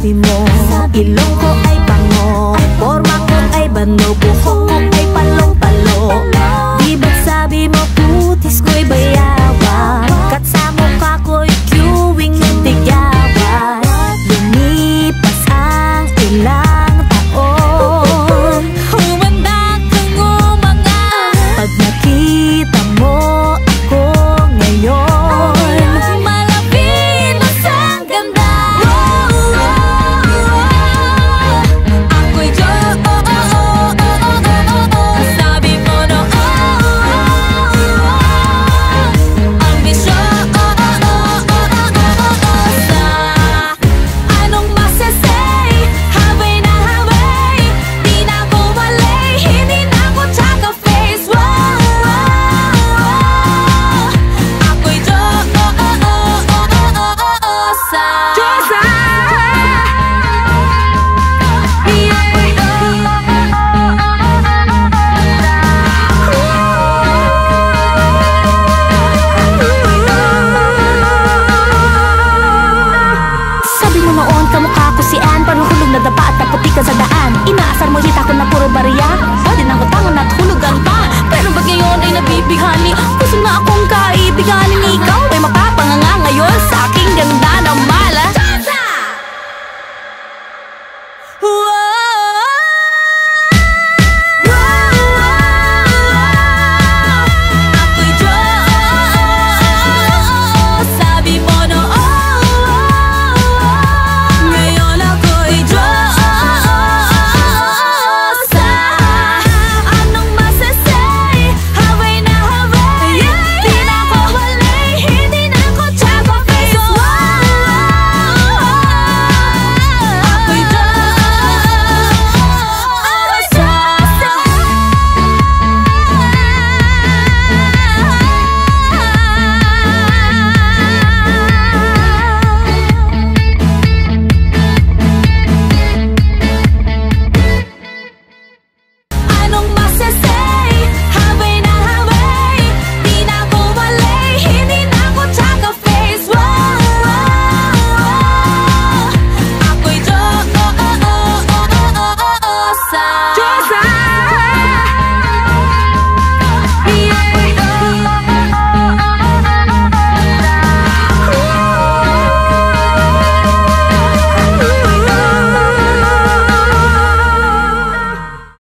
sabi mo, ilong ko ay bango, forma ko ay bano, buhok ko ay palong-palo. Di ba't sabi mo putis ko'y bayawan, kat sa mukha ko'y queuing ng tigyawan. Lumipas ang ilang taon, humanda kang umangat. Pag nakita mo ako ngayon, malapit na sang ganda. Ako'y sabi mo no, ambisyon. Anong masasay? Habay na habay, di na ko malay, hindi na ko tsaka face. Ako'y sabi mo noon kamukha ko si Ann, parang hulog na dapa at naputi ka sa daan. Inaasar mo hita ko na puro bariya.